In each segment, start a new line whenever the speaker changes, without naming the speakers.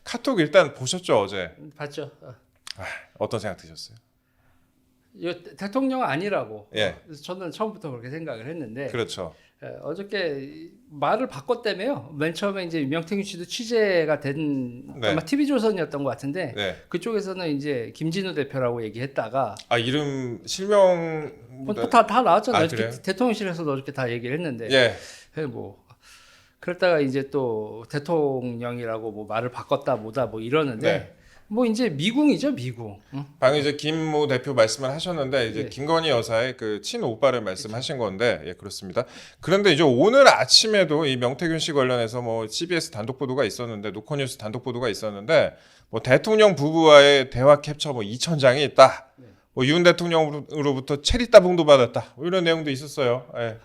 카톡 일단 보셨죠 어제?
봤죠.
어떤 생각 드셨어요?
이거 대통령 아니라고.
예.
그래서 저는 처음부터 그렇게 생각을 했는데
그렇죠.
어저께 말을 바꿨다며요. 맨 처음에 이제 명태균 씨도 취재가 된
네.
아마 TV조선이었던 것 같은데
네.
그쪽에서는 이제 김진우 대표라고 얘기했다가
아 이름 실명
다 나왔잖아요.
아, 그래요?
대통령실에서도 어저께 다 얘기를 했는데
예.
뭐 그랬다가 이제 또 대통령이라고 뭐 말을 바꿨다 뭐다 뭐 이러는데
네.
뭐 이제 미궁이죠 미궁. 응?
방금 이제 김모 대표 말씀을 하셨는데 이제
예.
김건희 여사의 그 친오빠를 말씀하신 건데 예 그렇습니다. 그런데 이제 오늘 아침에도 이 명태균 씨 관련해서 뭐 CBS 단독 보도가 있었는데 노컷뉴스 단독 보도가 있었는데 뭐 대통령 부부와의 대화 캡처 뭐 2,000장이 있다. 뭐 윤 대통령으로부터 체리 따봉도 받았다. 뭐 이런 내용도 있었어요. 예.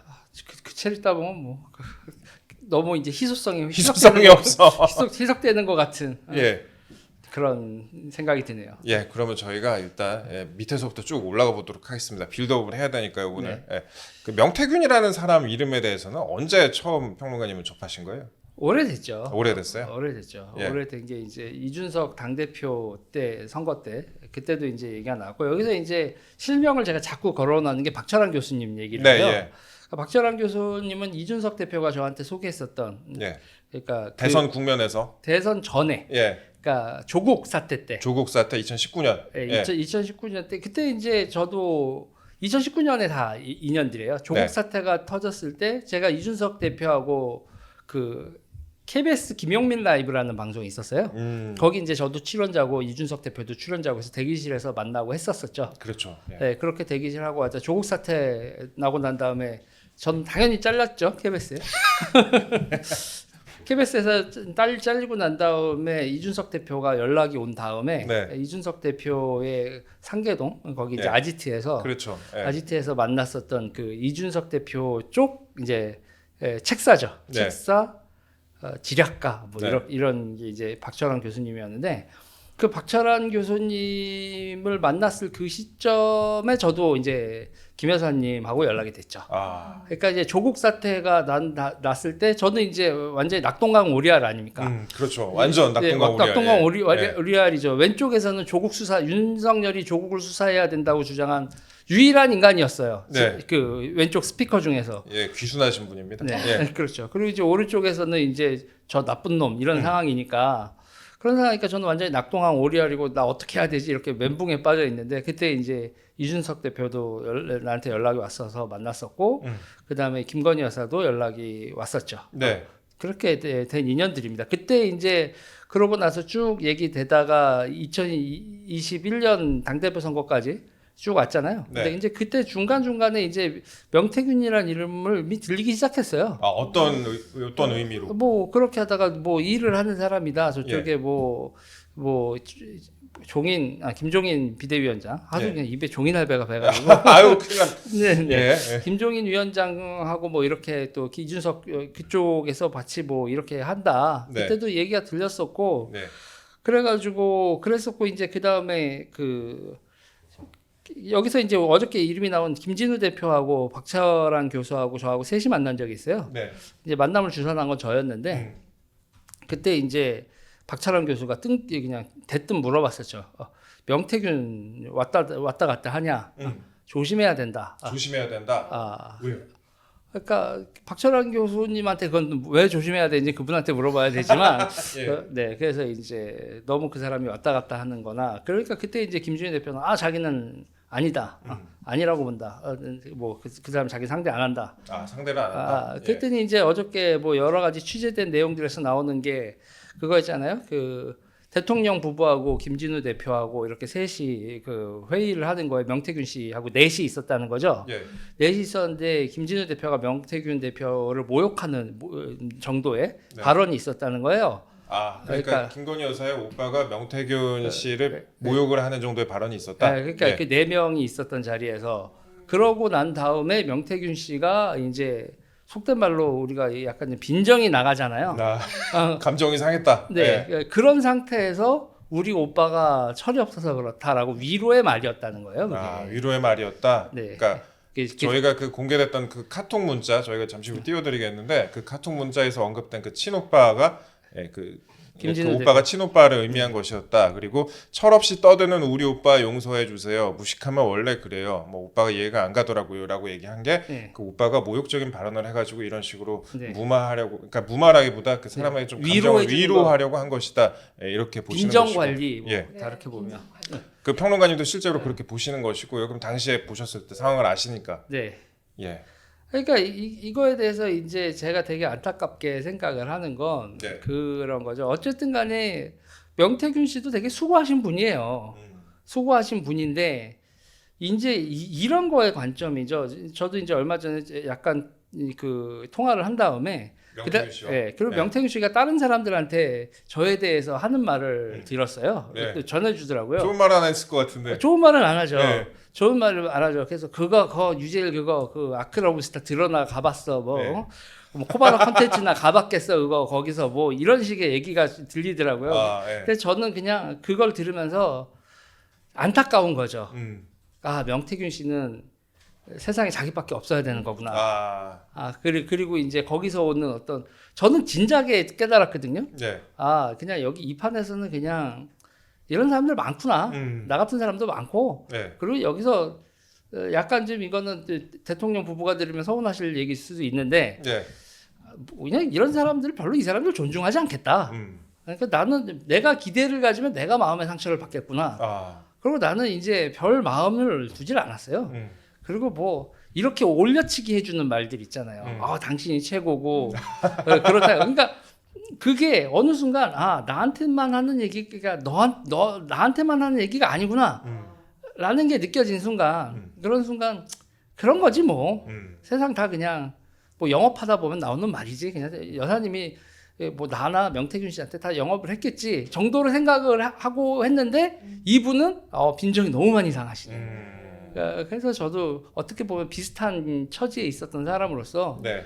그 체리 따봉은 뭐 너무 이제 희소성이
희소성이 없어.
희석되는 것 같은
예.
그런 생각이 드네요.
예, 그러면 저희가 일단 밑에서부터 쭉 올라가 보도록 하겠습니다. 빌드업을 해야 되니까요, 오늘. 예. 그 명태균이라는 사람 이름에 대해서는 언제 처음 평론가님은 접하신 거예요?
오래됐죠.
오래됐어요?
오래됐죠.
예.
오래된 게 이제 이준석 당대표 때 선거 때 그때도 이제 얘기가 나왔고 여기서 이제 실명을 제가 자꾸 거론하는 게 박철환 교수님 얘기를
네,
해요.
예.
그러니까 박철환 교수님은 이준석 대표가 저한테 소개했었던
예.
그러니까
대선 국면에서
대선 전에
예.
그러니까 조국 사태 때
조국 사태 2019년.
예, 2019년 때 그때 이제 저도 2019년에 다 인연들이에요. 조국
네.
사태가 터졌을 때 제가 이준석 대표하고 그 KBS 김용민 라이브라는 방송이 있었어요. 거기 이제 저도 출연자고 이준석 대표도 출연자고 해서 대기실에서 만나고 했었었죠.
그렇죠. 예.
네, 그렇게 대기실하고 하자 조국 사태 나고 난 다음에 전 당연히 잘랐죠 KBS에. KBS에서 잘리고 난 다음에 이준석 대표가 연락이 온 다음에
네.
이준석 대표의 상계동 거기 이제
예.
아지트에서
그렇죠. 예.
아지트에서 만났었던 그 이준석 대표 쪽 이제 책사죠.
네.
책사 지략가 뭐
네.
이런 게 이제 박철환 교수님이었는데 그 박철환 교수님을 만났을 그 시점에 저도 이제 김 여사님하고 연락이 됐죠.
아.
그러니까 이제 조국 사태가 났을 때 저는 이제 완전히 낙동강 오리알 아닙니까?
그렇죠. 완전
네,
낙동강 오리알.
낙동강
예.
오리알이죠. 왼쪽에서는 조국 수사 윤석열이 조국을 수사해야 된다고 주장한 유일한 인간이었어요.
네.
그 왼쪽 스피커 중에서.
예, 귀순하신 분입니다.
네,
예.
그렇죠. 그리고 이제 오른쪽에서는 이제 저 나쁜 놈 이런 상황이니까 그런 상황이니까 저는 완전히 낙동강 오리알이고 나 어떻게 해야 되지 이렇게 멘붕에 빠져 있는데 그때 이제 이준석 대표도 나한테 연락이 왔어서 만났었고 그 다음에 김건희 여사도 연락이 왔었죠.
네.
그렇게 된 인연들입니다. 그때 이제 그러고 나서 쭉 얘기되다가 2021년 당대표 선거까지 쭉 왔잖아요.
네.
근데 이제 그때 중간중간에 이제 명태균이라는 이름을 들리기 시작했어요.
아, 어떤 의미로?
뭐 그렇게 하다가 뭐 일을 하는 사람이다. 저쪽에
예.
뭐 김종인 비대위원장 아주
예.
그냥 입에 종인 할배가 배가지고
아유, 큰일 났.
네, 네.
예.
김종인 위원장하고 뭐 이렇게 또 이준석 그쪽에서 같이 뭐 이렇게 한다.
네.
그때도 얘기가 들렸었고
네.
그래가지고 그랬었고 이제 그 다음에 그 여기서 이제 어저께 이름이 나온 김진우 대표하고 박철환 교수하고 저하고 셋이 만난 적이 있어요.
네.
이제 만남을 주선한 건 저였는데 그때 이제 박철환 교수가 그냥 대뜸 물어봤었죠. 명태균 왔다 갔다 하냐? 조심해야 된다.
조심해야 된다. 왜요?
그러니까 박철환 교수님한테 그건 왜 조심해야 되는지 그분한테 물어봐야 되지만
예.
네 그래서 이제 너무 그 사람이 왔다 갔다 하는거나 그러니까 그때 이제 김준희 대표는 자기는 아니다 아니라고 본다 뭐 그 사람 자기 상대 안 한다
아, 상대를 안 한다.
그랬더니 이제 어저께 뭐 여러 가지 취재된 내용들에서 나오는 게 그거 있잖아요 그 대통령 부부하고 김진우 대표하고 이렇게 셋이 그 회의를 하는 거에 명태균 씨하고 넷이 있었다는 거죠.
예.
넷이 있었는데 김진우 대표가 명태균 대표를 모욕하는 정도의
네.
발언이 있었다는 거예요.
아, 그러니까 김건희 여사의 오빠가 명태균 씨를
네.
모욕을 하는 정도의 발언이 있었다.
그러니까
예.
그 네 명이 있었던 자리에서 그러고 난 다음에 명태균 씨가 이제 속된 말로 우리가 약간 빈정이 나가잖아요.
감정이 상했다.
네,
예.
그런 상태에서 우리 오빠가 철이 없어서 그렇다라고 위로의 말이었다는 거예요. 그게.
위로의 말이었다.
네.
그러니까
그게
저희가 그 공개됐던 그 카톡 문자 저희가 잠시 후 띄워드리겠는데 그 카톡 문자에서 언급된 그 친오빠가 그 그
김진우
오빠가 친오빠를 의미한 것이었다. 그리고 철없이 떠드는 우리 오빠 용서해 주세요. 무식하면 원래 그래요. 뭐 오빠가 이해가 안 가더라고요라고 얘기한 게 그
네.
오빠가 모욕적인 발언을 해가지고 이런 식으로
네.
무마하려고, 그러니까 무마라기보다 그 사람에게 좀 감정을
위로해주는
위로하려고 한 것이다. 예, 이렇게 보시는
빈정
것이고.
관리 뭐
예.
다르게 보면.
그 평론가님도 실제로 그렇게 보시는 것이고요. 그럼 당시에 보셨을 때 상황을 아시니까.
네.
예.
그러니까 이거에 대해서 이제 제가 되게 안타깝게 생각을 하는 건
네.
그런 거죠. 어쨌든 간에 명태균 씨도 되게 수고하신 분이에요. 수고하신 분인데 이제 이런 거의 관점이죠. 저도 이제 얼마 전에 약간 그 통화를 한 다음에
명태균 씨요?
예, 그리고
네.
명태균 씨가 다른 사람들한테 저에 대해서 하는 말을 들었어요.
네.
또 전해주더라고요.
좋은 말 하나 했을 것 같은데.
좋은 말은 안 하죠.
네.
좋은 말을 안 하죠. 그래서 그거 유재일 그거 그 아크로브스타 드러나 가봤어 뭐.
네.
뭐 코바나 컨텐츠나 가봤겠어 그거 거기서 뭐 이런 식의 얘기가 들리더라고요.
아, 예.
그래서 저는 그냥 그걸 들으면서 안타까운 거죠. 아 명태균 씨는 세상에 자기밖에 없어야 되는 거구나.
아,
그리고 이제 거기서 오는 어떤 저는 진작에 깨달았거든요.
네.
아 그냥 여기 이 판에서는 그냥 이런 사람들 많구나. 나 같은 사람도 많고.
네.
그리고 여기서 약간 좀 이거는 대통령 부부가 들으면 서운하실 얘기일 수도 있는데
네.
그냥 이런 사람들 별로 이 사람들 존중하지 않겠다. 그러니까 나는 내가 기대를 가지면 내가 마음의 상처를 받겠구나.
아,
그리고 나는 이제 별 마음을 두질 않았어요. 그리고 뭐 이렇게 올려치기 해주는 말들 있잖아요. 아 당신이 최고고 그렇다. 그러니까 그게 어느 순간 아 나한테만 하는 얘기가 나한테만 하는 얘기가 아니구나. 라는 게 느껴진 순간 그런 순간 그런 거지 뭐. 세상 다 그냥 뭐 영업하다 보면 나오는 말이지. 그냥 여사님이 뭐 나나 명태균 씨한테 다 영업을 했겠지 정도로 생각을 하고 했는데 이분은 빈정이 너무 많이 상하시네. 그래서 저도 어떻게 보면 비슷한 처지에 있었던 사람으로서
네.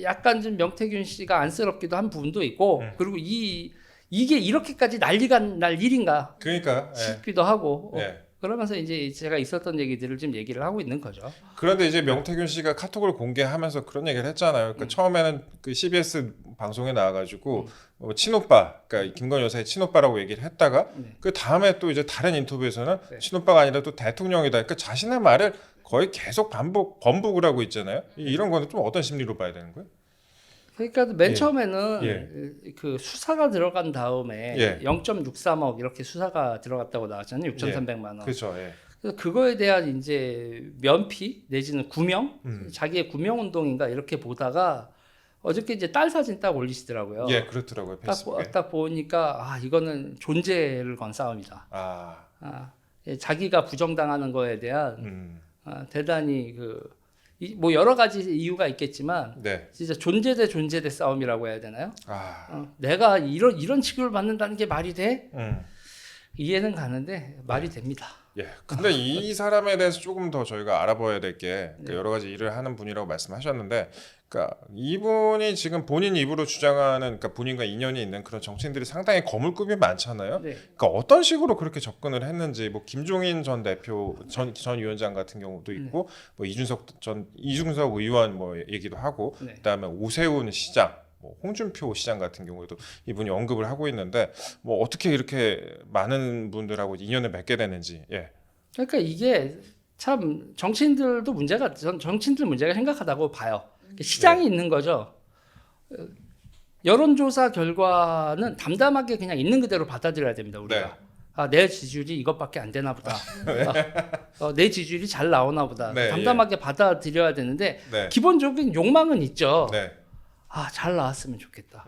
약간 좀 명태균 씨가 안쓰럽기도 한 부분도 있고 그리고 이게 이렇게까지 난리가 날 일인가
그러니까. 예.
싶기도 하고
네.
그러면서 이제 제가 있었던 얘기들을 좀 얘기를 하고 있는 거죠.
그런데 이제 명태균 씨가 카톡을 공개하면서 그런 얘기를 했잖아요. 그러니까 처음에는 그 CBS 방송에 나와가지고 친오빠, 그러니까 김건희 여사의 친오빠라고 얘기를 했다가 그 다음에 또 이제 다른 인터뷰에서는 친오빠가 아니라 또 대통령이다. 그러니까 자신의 말을 거의 계속 번복을 하고 있잖아요. 이런 거는 좀 어떤 심리로 봐야 되는 거예요?
그러니까 맨
예.
처음에는 그 수사가 들어간 다음에
예.
0.63억 이렇게 수사가 들어갔다고 나왔잖아요. 6,300만 원.
그렇죠. 예.
그래서 그거에 대한 이제 면피 내지는 구명, 자기의 구명 운동인가 이렇게 보다가 어저께 이제 딸 사진 딱 올리시더라고요.
예, 그렇더라고요. 페이스북에.
딱 보니까 이거는 존재를 건 싸움이다. 자기가 부정당하는 거에 대한 대단히 뭐 여러 가지 이유가 있겠지만
네.
진짜 존재 대 존재 대 싸움이라고 해야 되나요?
아,
내가 이런 취급을 받는다는 게 말이 돼? 이해는 가는데 말이 됩니다.
예. 근데 이 사람에 대해서 조금 더 저희가 알아봐야 될 게 여러 가지 일을 하는 분이라고 말씀하셨는데, 그러니까 이분이 지금 본인 입으로 주장하는, 그러니까 본인과 인연이 있는 그런 정치인들이 상당히 거물급이 많잖아요.
네.
그러니까 어떤 식으로 그렇게 접근을 했는지, 뭐 김종인 전 대표 전 위원장 같은 경우도 있고, 뭐 이준석 의원 뭐 얘기도 하고,
네.
그다음에 오세훈 시장. 뭐 홍준표 시장 같은 경우에도 이분이 언급을 하고 있는데 뭐 어떻게 이렇게 많은 분들하고 인연을 맺게 되는지. 예.
그러니까 이게 참 정치인들도 문제가 정치인들 문제가 심각하다고 봐요. 시장이 있는 거죠. 여론조사 결과는 담담하게 그냥 있는 그대로 받아들여야 됩니다. 우리가. 내 지지율이 이것밖에 안 되나 보다. 내 지지율이 잘 나오나 보다.
네,
담담하게 받아들여야 되는데
네.
기본적인 욕망은 있죠.
네.
잘 나왔으면 좋겠다.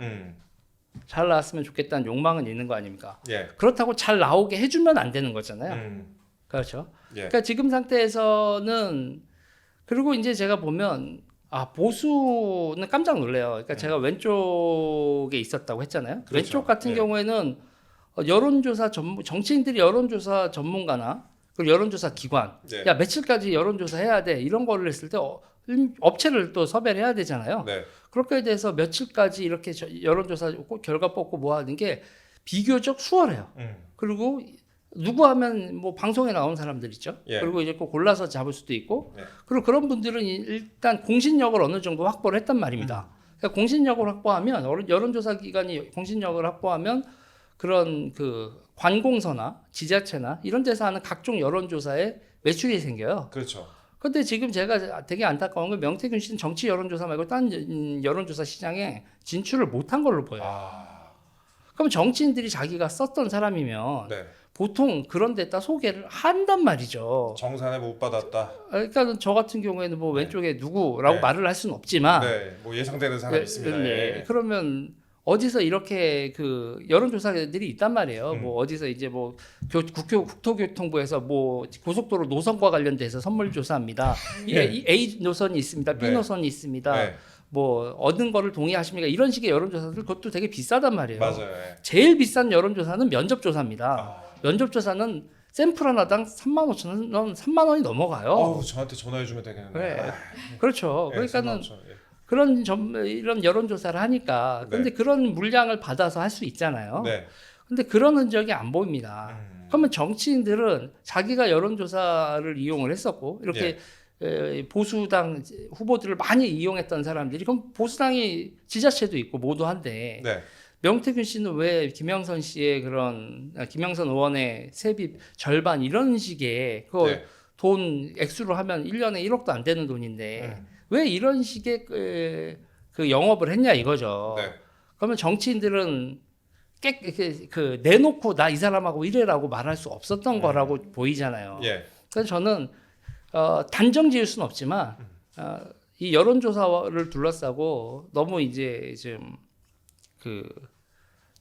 잘 나왔으면 좋겠다는 욕망은 있는 거 아닙니까?
예.
그렇다고 잘 나오게 해주면 안 되는 거잖아요. 그렇죠.
예.
그러니까 지금 상태에서는 그리고 이제 제가 보면 보수는 깜짝 놀래요. 그러니까 제가 왼쪽에 있었다고 했잖아요.
그렇죠.
왼쪽 같은
예.
경우에는 여론조사 정치인들이 여론조사 전문가나 그리고 여론조사 기관,
네.
야 며칠까지 여론조사 해야 돼 이런 거를 했을 때 업체를 또 섭외를 해야 되잖아요.
네.
그렇게 돼서 며칠까지 이렇게 여론조사 결과 뽑고 뭐 하는 게 비교적 수월해요. 그리고 누구 하면 뭐 방송에 나온 사람들 있죠.
예.
그리고 이제 꼭 골라서 잡을 수도 있고.
네.
그리고 그런 분들은 일단 공신력을 어느 정도 확보를 했단 말입니다. 그러니까 공신력을 확보하면 여론조사 기관이 공신력을 확보하면 그런 그 관공서나 지자체나 이런 데서 하는 각종 여론조사에 매출이 생겨요.
그렇죠.
근데 지금 제가 되게 안타까운 건 명태균 씨는 정치 여론조사 말고 딴 여론조사 시장에 진출을 못한 걸로 보여요. 그럼 정치인들이 자기가 썼던 사람이면
네.
보통 그런 데다 소개를 한단 말이죠.
정산에 못 받았다.
그러니까 저 같은 경우에는 뭐 왼쪽에 누구라고
네.
말을 할 수는 없지만
네. 뭐 예상되는 사람이 있습니다.
네.
예.
그러면 어디서 이렇게 그 여론조사들이 있단 말이에요. 뭐 어디서 이제 뭐 국토교통부에서 뭐 고속도로 노선과 관련돼서 선물 조사합니다. 이 A 노선이 있습니다. B
네.
노선이 있습니다.
네.
뭐 얻은 거를 동의하십니까? 이런 식의 여론조사들 그것도 되게 비싸단 말이에요.
맞아요. 예.
제일 비싼 여론조사는 면접조사입니다. 면접조사는 샘플 하나당 35,000원, 3만 원이 넘어가요.
어우, 저한테 전화해 주면 되겠는데.
네. 그렇죠.
예,
그러니까는
35,000원, 예.
그런 이런 여론조사를 하니까 근데
네.
그런 물량을 받아서 할 수 있잖아요.
네.
근데 그런 흔적이 안 보입니다. 그러면 정치인들은 자기가 여론조사를 이용을 했었고 이렇게 보수당 후보들을 많이 이용했던 사람들이 그럼 보수당이 지자체도 있고 모두 한데
네.
명태균 씨는 왜 김영선 씨의 그런 김영선 의원의 세비 절반 이런 식의 그거
네.
돈 액수로 하면 1년에 1억도 안 되는 돈인데 왜 이런 식의 그 영업을 했냐 이거죠.
네.
그러면 정치인들은 그 내놓고 나 이 사람하고 이래라고 말할 수 없었던 거라고 보이잖아요.
예.
그래서 저는 단정 지을 수는 없지만 이 여론조사를 둘러싸고 너무 이제 좀 그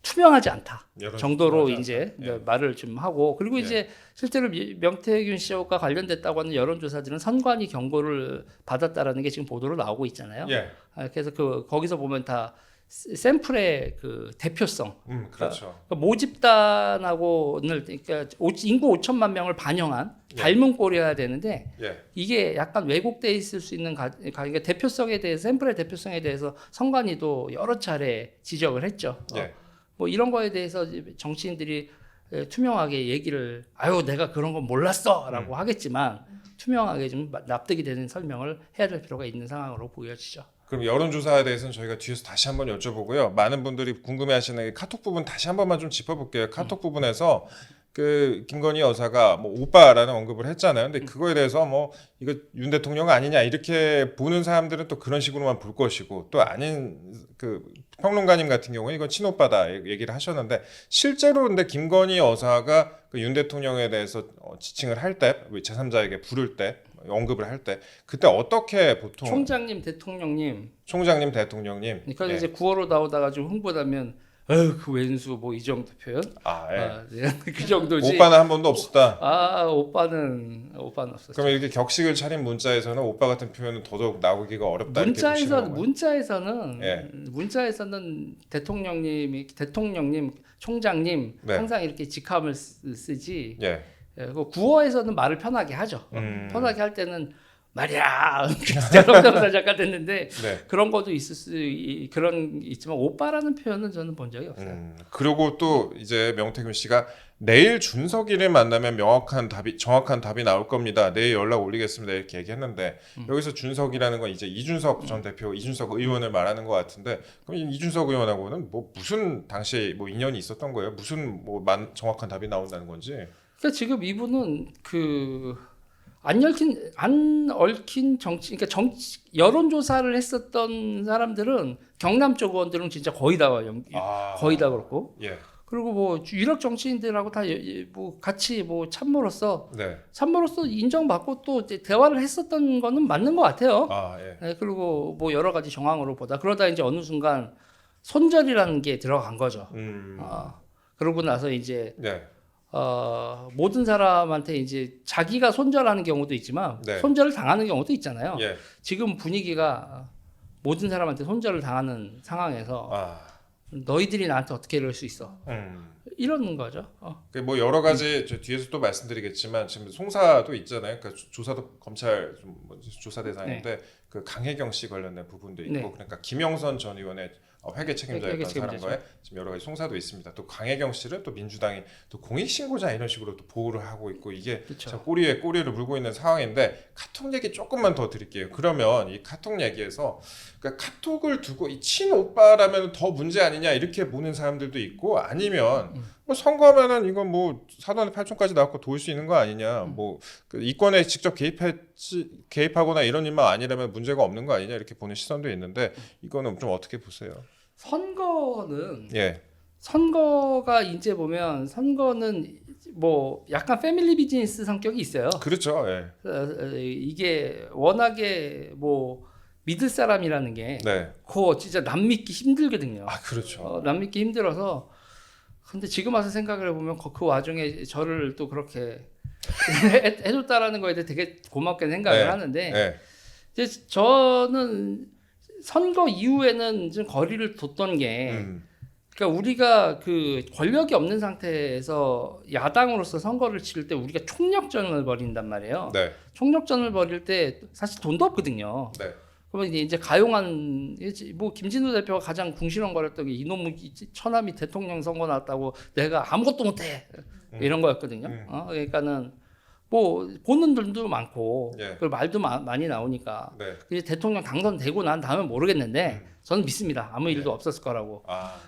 투명하지 않다 정도로
투명하지
이제
않다. 예.
말을 좀 하고 그리고 이제 실제로 명태균 씨와 관련됐다고 하는 여론조사들은 선관위 경고를 받았다라는 게 지금 보도로 나오고 있잖아요.
예.
그래서 거기서 보면 다 샘플의 그 대표성,
그렇죠.
그러니까 모집단하고는 그러니까 인구 5천만 명을 반영한 닮은 꼴이어야 되는데
예.
이게 약간 왜곡돼 있을 수 있는 그러니까 대표성에 대해서 샘플의 대표성에 대해서 선관위도 여러 차례 지적을 했죠.
예.
뭐 이런 거에 대해서 정치인들이 투명하게 얘기를 아유 내가 그런 건 몰랐어라고 하겠지만 투명하게 좀 납득이 되는 설명을 해야 될 필요가 있는 상황으로 보여지죠.
그럼 여론조사에 대해서는 저희가 뒤에서 다시 한번 여쭤보고요. 많은 분들이 궁금해하시는 카톡 부분 다시 한 번만 좀 짚어볼게요. 카톡 부분에서 그 김건희 여사가 뭐 오빠라는 언급을 했잖아요. 근데 그거에 대해서 뭐 이거 윤 대통령 아니냐 이렇게 보는 사람들은 또 그런 식으로만 볼 것이고 또 아닌 그 평론가님 같은 경우는 이건 친오빠다 얘기를 하셨는데 실제로 근데 김건희 여사가 그 윤 대통령에 대해서 지칭을 할 때 제3자에게 부를 때 언급을 할 때 그때 어떻게 보통
총장님, 대통령님,
총장님, 대통령님
그러니까
예.
이제 구어로 나오다가 좀 흥분하면 그 왼수 뭐 이 정도 표현?
예.
그 정도지.
오빠는 한 번도 없었다.
오빠는 없었죠.
그러면 이렇게 격식을 차린 문자에서는 오빠 같은 표현은 더더욱 나오기가 어렵다 이렇게 보시는 건가요?
문자에서는 대통령님, 총장님
네.
항상 이렇게 직함을 쓰지.
예.
그 구어에서는 말을 편하게 하죠. 편하게 할 때는 말이야 정상사 작가 됐는데
네.
그런 것도 그런 있지만 오빠라는 표현은 저는 본 적이 없어요.
그리고 또 이제 명태균 씨가 내일 준석이를 만나면 정확한 답이 나올 겁니다. 내일 연락 올리겠습니다 이렇게 얘기했는데 여기서 준석이라는 건 이제 이준석 전 대표, 이준석 의원을 말하는 것 같은데 그럼 이준석 의원하고는 뭐 무슨 당시에 뭐 인연이 있었던 거예요? 무슨 뭐 정확한 답이 나온다는 건지?
그러니까 지금 이분은 안 얽힌 정치, 그러니까 여론조사를 했었던 사람들은 경남 쪽 의원들은 진짜 거의 다 그렇고.
예.
그리고 뭐 유력 정치인들하고 다 뭐 같이 뭐 참모로서
네.
인정받고 또 이제 대화를 했었던 거는 맞는 것 같아요.
예.
네, 그리고 뭐 여러 가지 정황으로 보다 그러다 이제 어느 순간 손절이라는 게 들어간 거죠. 그러고 나서 이제
네.
모든 사람한테 이제 자기가 손절하는 경우도 있지만
네.
손절을 당하는 경우도 있잖아요.
예.
지금 분위기가 모든 사람한테 손절을 당하는 상황에서 너희들이 나한테 어떻게 이럴 수 있어? 이러는 거죠.
뭐 여러 가지 저 뒤에서 또 말씀드리겠지만 지금 송사도 있잖아요. 그러니까 조사도 검찰 조사 대상인데 그 강혜경 씨 관련된 부분도 있고
네.
그러니까 김영선 전 의원의 회계 책임자였던
회계 책임자죠.
사람과의 지금 여러 가지 송사도 있습니다. 또 강혜경 씨를 또 민주당이 또 공익신고자 이런 식으로 또 보호를 하고 있고 이게
그쵸.
참 꼬리에 꼬리를 물고 있는 상황인데 카톡 얘기 조금만 더 드릴게요. 그러면 이 카톡 얘기에서 그러니까 카톡을 두고 이 친오빠라면 더 문제 아니냐 이렇게 보는 사람들도 있고 아니면 뭐 선거하면은 이건 뭐 사돈의 팔촌까지 나왔고 도울 수 있는 거 아니냐 뭐그 이권에 직접 개입하거나 이런 일만 아니라면 문제가 없는 거 아니냐 이렇게 보는 시선도 있는데 이거는 좀 어떻게 보세요?
선거는
예,
선거가 이제 보면 선거는 뭐 약간 패밀리 비즈니스 성격이 있어요.
그렇죠. 예,
이게 워낙에 뭐 믿을 사람이라는 게
네,
그거 진짜 남 믿기 힘들거든요.
아 그렇죠.
남 믿기 힘들어서 근데 지금 와서 생각을 해보면 그 와중에 저를 또 그렇게 해줬다라는 거에 대해 되게 고맙게 생각을
네,
하는데
예,
이제 저는 선거 이후에는 좀 거리를 뒀던 게 그러니까 우리가 그 권력이 없는 상태에서 야당으로서 선거를 치를 때 우리가 총력전을 벌인단 말이에요.
네,
총력전을 벌일 때 사실 돈도 없거든요.
네,
그러면 이제 가용한 뭐 김진우 대표가 가장 궁시렁거렸던 게 이놈의 처남이 대통령 선거 나왔다고 내가 아무것도 못해 이런 거였거든요. 그러니까는 뭐 보는 분도 많고
예.
그리고 말도 많이 나오니까
네,
이제 대통령 당선되고 난 다음에 모르겠는데 저는 믿습니다. 아무 일도 없었을 거라고.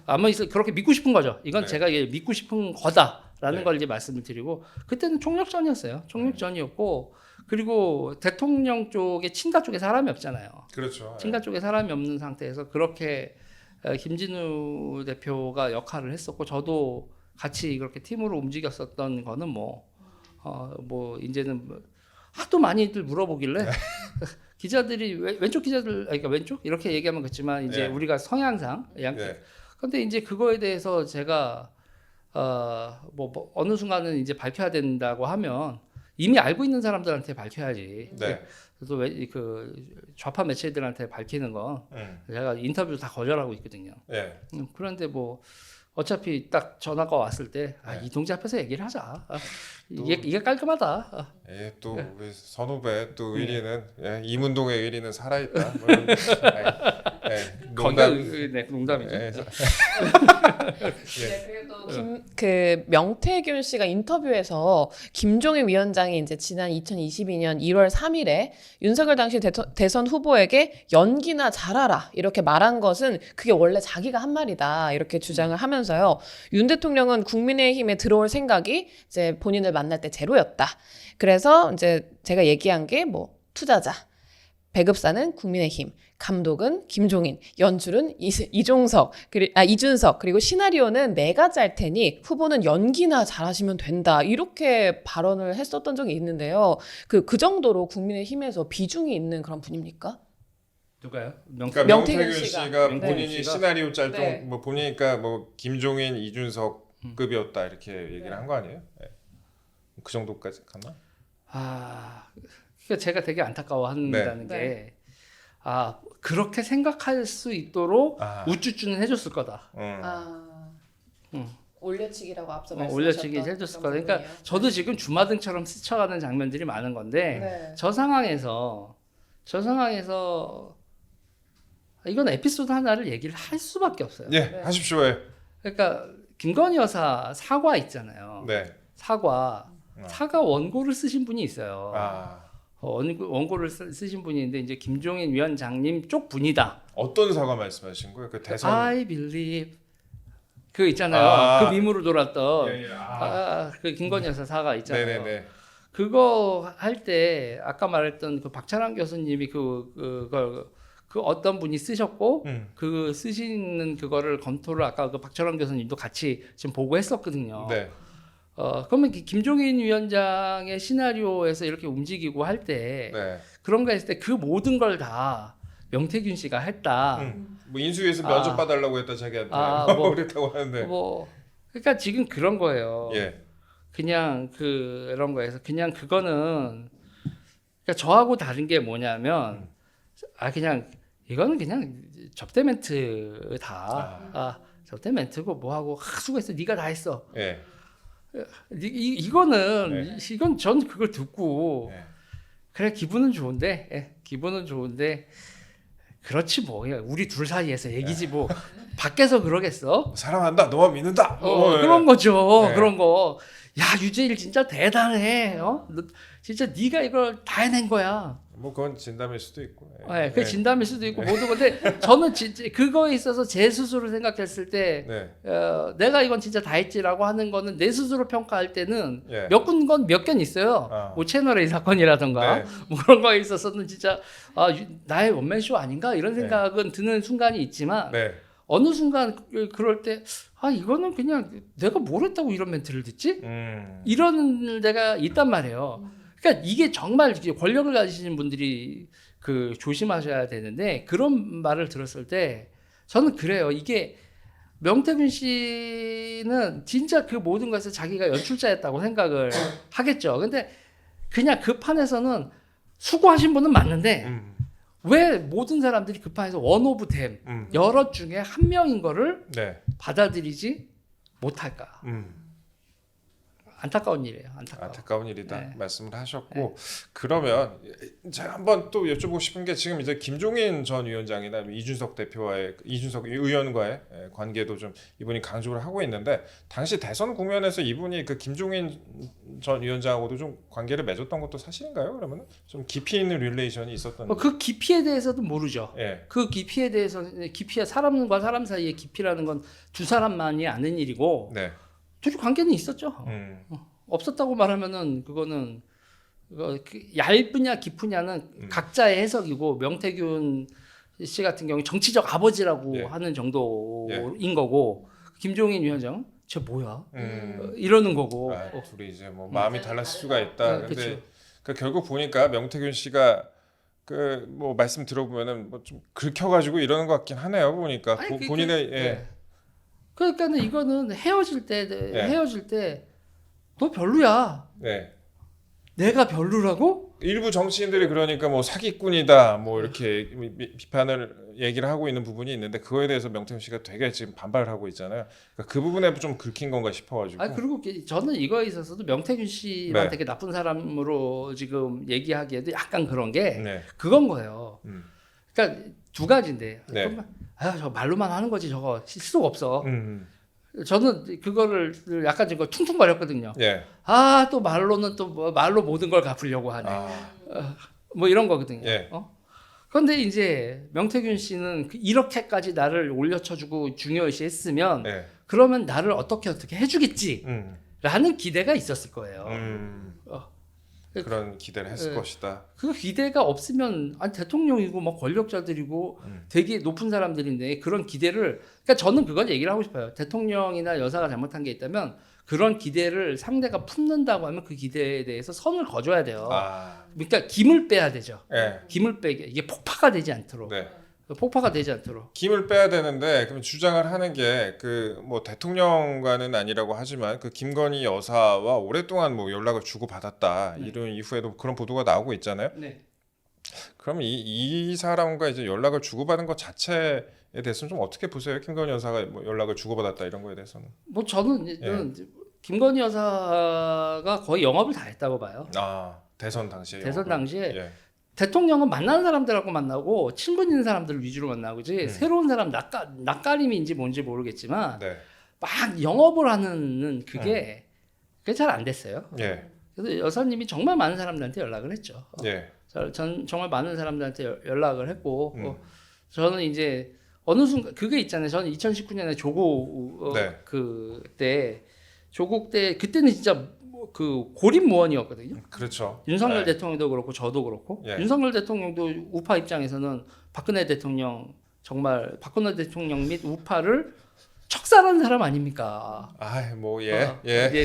아마 그렇게 믿고 싶은 거죠. 이건
네.
제가 이게 믿고 싶은 거다라는
네.
걸 이제 말씀을 드리고 그때는 총력전이었어요. 총력전이었고 그리고 대통령 쪽에 친가 쪽에 사람이 없잖아요.
그렇죠.
친가 쪽에 사람이 없는 상태에서 그렇게 김진우 대표가 역할을 했었고 저도 같이 그렇게 팀으로 움직였었던 거는 뭐 이제는 뭐 하도 많이들 물어보길래 기자들이 왼쪽 기자들 그러니까 왼쪽 이렇게 얘기하면 그렇지만 이제
예.
우리가 성향상
예.
근데 이제 그거에 대해서 제가 뭐 어느 순간은 이제 밝혀야 된다고 하면 이미 알고 있는 사람들한테 밝혀야지.
네.
그래서 그 좌파 매체들한테 밝히는 건 제가 인터뷰 다 거절하고 있거든요.
예.
그런데 뭐 어차피 딱 전화가 왔을 때
네.
이동재 앞에서 얘기를 하자. 이게 깔끔하다.
예, 또 우리 선후배 또 의리는 예, 이문동의 의리는 살아있다. 뭐 이런,
네, 농담이죠.
예,
네, 그리고 그 명태균 씨가 인터뷰에서 김종인 위원장이 이제 지난 2022년 1월 3일에 윤석열 당시 대선 후보에게 연기나 잘하라 이렇게 말한 것은 그게 원래 자기가 한 말이다 이렇게 주장을 하면서요. 윤 대통령은 국민의힘에 들어올 생각이 이제 본인을 만날 때 제로였다. 그래서 이제 제가 얘기한 게 뭐 투자자, 배급사는 국민의힘, 감독은 김종인, 연출은 이준석 그리고 시나리오는 내가 짤 테니 후보는 연기나 잘하시면 된다 이렇게 발언을 했었던 적이 있는데요. 그 정도로 국민의힘에서 비중이 있는 그런 분입니까?
누가요?
그러니까
명태균
명태균
씨가.
씨가
네.
본인이 시나리오 짤 정
네.
뭐 보니까 뭐 김종인, 이준석급이었다 이렇게 얘기를 한 거 아니에요? 예. 그 정도까지 갔나?
그러니까 제가 되게 안타까워한다는
네.
게 그렇게 생각할 수 있도록
아.
우쭈쭈는 해줬을 거다.
올려치기라고 앞서
올려치기 해줬을 거다. 그러니까 저도 지금 주마등처럼 스쳐가는 장면들이 많은 건데
네.
저 상황에서 이건 에피소드 하나를 얘기를 할 수밖에 없어요.
예,
네.
하십시오. 예.
그러니까 김건희 여사 사과 있잖아요.
네.
사과 원고를 쓰신 분이 있어요. 원고를 쓰신 분이 있는데 이제 김종인 위원장님 쪽 분이다.
어떤 사과 말씀하신 거예요? 그 대선.
I believe 그 있잖아요. 그 밈으로 돌았던
예, 예.
그 김건희 여사 사과 있잖아요.
네네네.
그거 할 때 아까 말했던 그 박찬환 교수님이 그 어떤 분이 쓰셨고 그 쓰시는 그거를 검토를 아까 그 박찬환 교수님도 같이 지금 보고 했었거든요.
네.
그러면 김종인 위원장의 시나리오에서 이렇게 움직이고 할 때
네.
그런 거 했을 때 그 모든 걸 다 명태균 씨가 했다.
뭐 인수위에서 면접 봐달라고 했다 자기한테 그랬다고 하는데.
그러니까 지금 그런 거예요.
예.
그냥 그런 거에서 그냥 그거는 그러니까 저하고 다른 게 뭐냐면 그냥 이거는 그냥 접대 멘트다. 접대 멘트고 뭐하고 수고했어. 네가 다 했어.
예.
이거는 이건 전 그걸 듣고
예.
그래 기분은 좋은데 기분은 좋은데 그렇지 뭐 우리 둘 사이에서 얘기지 뭐 밖에서 그러겠어?
사랑한다, 너만 믿는다.
그런 거죠.
네.
그런 거. 야 유재일 진짜 대단해. 진짜 네가 이걸 다 해낸 거야.
뭐 그건 진담일 수도 있고.
네, 그 진담일 수도 있고 모든 건데 저는 진짜 그거에 있어서 제 스스로 생각했을 때
네.
내가 이건 진짜 다 했지라고 하는 거는 내 스스로 평가할 때는
예.
몇 건 있어요. 뭐 채널A 사건이라던가
네.
뭐 그런 거에 있어서는 진짜 나의 원맨쇼 아닌가 이런 생각은 드는 순간이 있지만
네.
어느 순간 그럴 때 이거는 그냥 내가 뭘 했다고 이런 멘트를 듣지? 이런 데가 있단 말이에요. 그러니까 이게 정말 권력을 가지신 분들이 그 조심하셔야 되는데 그런 말을 들었을 때 저는 그래요. 이게 명태균 씨는 진짜 그 모든 것에서 자기가 연출자였다고 생각을 하겠죠. 근데 그냥 그 판에서는 수고하신 분은 맞는데 왜 모든 사람들이 그 판에서 원 오브 댐 여럿 중에 한 명인 거를
네.
받아들이지 못할까? 안타까운 일이에요.
안타까운 일이다
네.
말씀을 하셨고 그러면 제가 한번 또 여쭤보고 싶은 게 지금 이제 김종인 전 위원장이나 이준석 대표와의 이준석 의원과의 관계도 좀 이분이 강조를 하고 있는데 당시 대선 국면에서 이분이 그 김종인 전 위원장하고도 좀 관계를 맺었던 것도 사실인가요? 그러면 좀 깊이 있는 릴레이션이 있었던.
그 깊이에 대해서도 모르죠.
예.
그 깊이에 대해서는 깊이야 사람과 사람 사이의 깊이라는 건 두 사람만이 아는 일이고
네.
둘이 관계는 있었죠. 없었다고 말하면은 그거는 얇으냐 깊으냐는 각자의 해석이고 명태균 씨 같은 경우 정치적 아버지라고
예.
하는 정도인 거고 김종인 위원장 쟤 뭐야 이러는 거고
둘이 이제 뭐 마음이 달랐을 수가 있다. 근데
그쵸.
그 결국 보니까 명태균 씨가 그 뭐 말씀 들어보면은 뭐 좀 긁혀가지고 이러는 것 같긴 하네요. 보니까
아니,
본인의
네. 그러니까는 이거는 헤어질 때
예.
너 별로야.
네.
내가 별로라고?
일부 정치인들이 그러니까 뭐 사기꾼이다 뭐 이렇게 비판을 얘기를 하고 있는 부분이 있는데 그거에 대해서 명태균 씨가 되게 지금 반발을 하고 있잖아요. 그러니까 그 부분에 좀 긁힌 건가 싶어가지고.
그리고 저는 이거에 있어서도 명태균 씨만
네.
되게 나쁜 사람으로 지금 얘기하기에도 약간 그런 게
네.
그건 거예요. 그러니까 두 가지인데.
네.
저 말로만 하는 거지 저거 실수가 없어. 저는 그거를 약간 지금 퉁퉁거렸거든요.
예.
또 말로는 또 뭐 말로 모든 걸 갚으려고 하네. 뭐 이런 거거든요.
예.
그런데 이제 명태균 씨는 이렇게까지 나를 올려쳐주고 중요시 했으면
예.
그러면 나를 어떻게 해주겠지라는 기대가 있었을 거예요.
그런 기대를 했을 것이다.
그 기대가 없으면 대통령이고 뭐 권력자들이고 되게 높은 사람들인데 그런 기대를 그러니까 저는 그건 얘기를 하고 싶어요. 대통령이나 여사가 잘못한 게 있다면 그런 기대를 상대가 품는다고 하면 그 기대에 대해서 선을 그어줘야 돼요. 그러니까 김을 빼야 되죠.
예.
김을 빼게 이게 폭파가 되지 않도록.
네.
폭파가 되지 않도록.
김을 빼야 되는데 그럼 주장을 하는 게 그 뭐 대통령과는 아니라고 하지만 그 김건희 여사와 오랫동안 뭐 연락을 주고 받았다 이런 이후에도 그런 보도가 나오고 있잖아요.
네.
그러면 이 사람과 이제 연락을 주고받은 것 자체에 대해서는 좀 어떻게 보세요? 김건희 여사가 뭐 연락을 주고받았다 이런 거에 대해서는.
뭐 저는 김건희 여사가 거의 영업을 다 했다고 봐요.
대선 당시에.
대선 당시에
예.
대통령은 만나는 사람들하고 만나고 친분 있는 사람들 위주로 만나고지 새로운 사람 낯가림인지 뭔지 모르겠지만
네.
막 영업을 하는 그게 잘 안 됐어요.
예.
그래서 여사님이 정말 많은 사람들한테 연락을 했죠.
예.
전 정말 많은 사람들한테 연락을 했고 저는 이제 어느 순간 그게 있잖아요. 저는 2019년에 조국
네.
조국 때 그때는 진짜 그 고립무원이었거든요.
그렇죠.
윤석열
네.
대통령도 그렇고 저도 그렇고
예.
윤석열 대통령도 우파 입장에서는 박근혜 대통령 및 우파를 척살한 사람 아닙니까?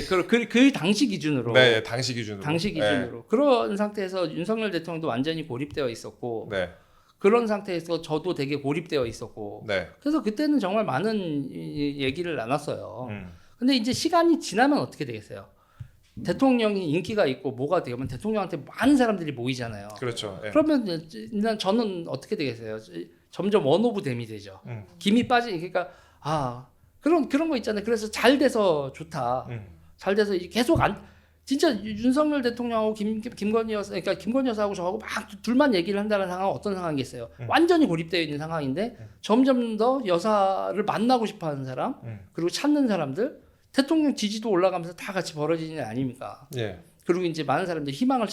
그 당시 기준으로.
네, 당시 기준으로.
그런 상태에서 윤석열 대통령도 완전히 고립되어 있었고
네.
그런 상태에서 저도 되게 고립되어 있었고
네.
그래서 그때는 정말 많은 얘기를 나눴어요. 근데 이제 시간이 지나면 어떻게 되겠어요? 대통령이 인기가 있고 뭐가 되면 대통령한테 많은 사람들이 모이잖아요.
그렇죠. 예.
그러면 저는 어떻게 되겠어요? 점점 원 오브 댐이 되죠. 김이 그러니까 그런 거 있잖아요. 그래서 잘 돼서 좋다. 잘 돼서 계속 진짜 윤석열 대통령하고 김건희 여사, 그러니까 김건희 여사하고 저하고 막 둘만 얘기를 한다는 상황은 어떤 상황이겠어요? 완전히 고립되어 있는 상황인데 점점 더 여사를 만나고 싶어하는 사람, 그리고 찾는 사람들, 대통령 지지도 올라가면서 다 같이 벌어지는 일 아닙니까?
예.
그리고 이제 많은 사람들이 희망을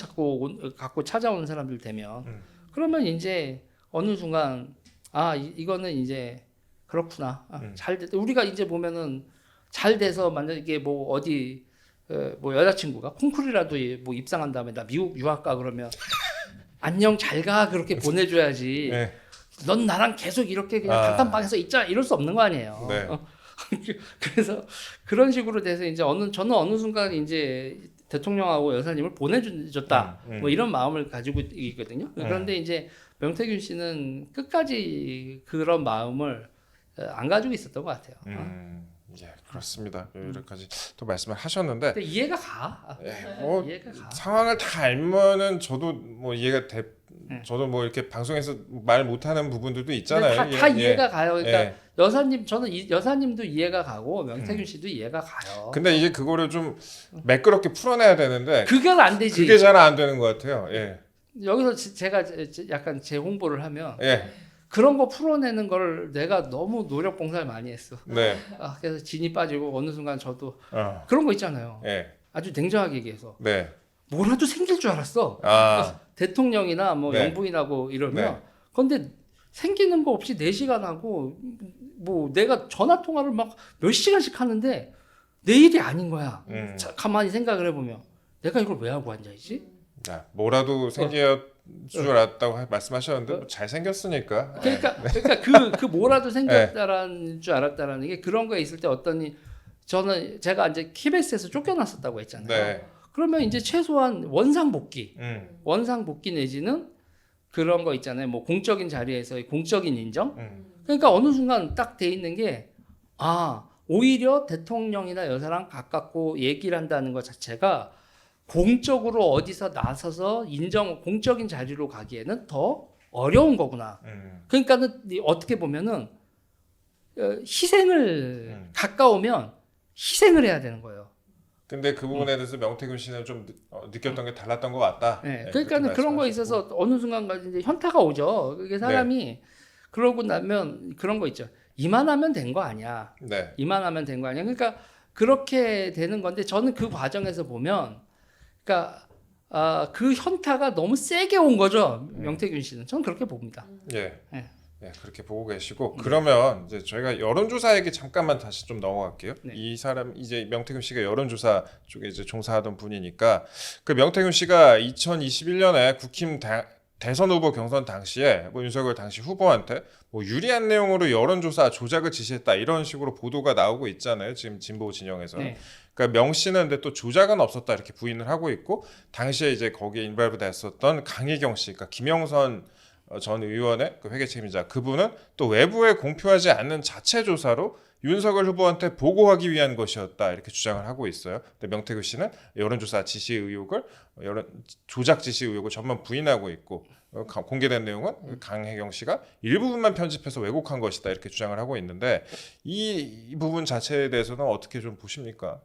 갖고 찾아오는 사람들 되면 그러면 이제 어느 순간 이거는 이제 그렇구나. 우리가 이제 보면은 잘 돼서 만약에 뭐 어디 뭐 여자친구가 콩쿨이라도 뭐 입상한 다음에 나 미국 유학 가 그러면 안녕 잘 가 그렇게 보내줘야지.
네.
넌 나랑 계속 이렇게 그냥 단칸방에서 있자 이럴 수 없는 거 아니에요.
네.
그래서 그런 식으로 돼서 이제 저는 어느 순간 이제 대통령하고 여사님을 보내줬다 뭐 이런 마음을 가지고 있거든요. 그런데 이제 명태균 씨는 끝까지 그런 마음을 안 가지고 있었던 것 같아요.
예, 그렇습니다. 여기까지 또 말씀을 하셨는데
근데 이해가 가.
뭐
이해가 가.
상황을 다 알면은 저도 뭐 이해가 저도 뭐 이렇게 방송에서 말 못하는 부분들도 있잖아요.
다 이해가 가요. 그러니까
예.
여사님 저는 여사님도 이해가 가고 명태균 씨도 이해가 가요.
근데 이제 그거를 좀 매끄럽게 풀어내야 되는데
그건 안 되지.
그게 잘 안 되는 것 같아요. 예.
여기서 제가 약간 제 홍보를 하면
예.
그런 거 풀어내는 걸 내가 너무 노력 봉사를 많이 했어.
네.
그래서 진이 빠지고 어느 순간 저도
어.
그런 거 있잖아요.
예.
아주 냉정하게 얘기해서
네.
뭐라도 생길 줄 알았어. 대통령이나 뭐
네.
영부인하고 이러면
네.
근데 생기는 거 없이 4시간 하고 뭐 내가 전화 통화를 막 몇 시간씩 하는데 내 일이 아닌 거야. 자, 가만히 생각을 해보면 내가 이걸 왜 하고 앉아있지?
자, 뭐라도 생길 줄 알았다고 말씀하셨는데 뭐 잘 생겼으니까.
그러니까 그 뭐라도 생겼다라는 줄 알았다라는 게 그런 거에 있을 때 저는 제가 이제 KBS에서 쫓겨났었다고 했잖아요.
네.
그러면 이제 최소한 원상복귀 내지는 그런 거 있잖아요. 뭐 공적인 자리에서의 공적인 인정. 그러니까 어느 순간 딱 돼 있는 게 오히려 대통령이나 여사랑 가깝고 얘기를 한다는 것 자체가 공적으로 어디서 나서서 공적인 자리로 가기에는 더 어려운 거구나. 그러니까는 어떻게 보면은 희생을 가까우면 희생을 해야 되는 거예요.
근데 그 부분에 대해서 명태균 씨는 좀 느꼈던 게 달랐던 것 같다.
네,
네,
그러니까는 그런 거에 있어서 어느 순간까지 이제 현타가 오죠. 그게 사람이 그러고 나면 그런 거 있죠. 이만하면 된 거 아니야.
네.
이만하면 된 거 아니야. 그러니까 그렇게 되는 건데 저는 그 과정에서 보면 그러니까 그 현타가 너무 세게 온 거죠. 명태균 씨는. 저는 그렇게 봅니다.
예.
네.
네, 그렇게 보고 계시고 그러면 이제 저희가 여론조사 얘기 잠깐만 다시 좀 넘어갈게요.
네.
이 사람 이제 명태균 씨가 여론조사 쪽에 이제 종사하던 분이니까 그 명태균 씨가 2021년에 국힘 대선 후보 경선 당시에 뭐 윤석열 당시 후보한테 뭐 유리한 내용으로 여론조사 조작을 지시했다 이런 식으로 보도가 나오고 있잖아요. 지금 진보 진영에서.
네.
그러니까 명 씨는 근데 또 조작은 없었다 이렇게 부인을 하고 있고 당시에 이제 거기에 인발부 됐었던 강희경 씨, 그러니까 김영선 전 의원의 그 회계 책임자 그분은 또 외부에 공표하지 않는 자체 조사로 윤석열 후보한테 보고하기 위한 것이었다 이렇게 주장을 하고 있어요. 근데 명태균 씨는 여론조사 지시 의혹을 조작 지시 의혹을 전면 부인하고 있고 공개된 내용은 강혜경 씨가 일부분만 편집해서 왜곡한 것이다 이렇게 주장을 하고 있는데 이 부분 자체에 대해서는 어떻게 좀 보십니까?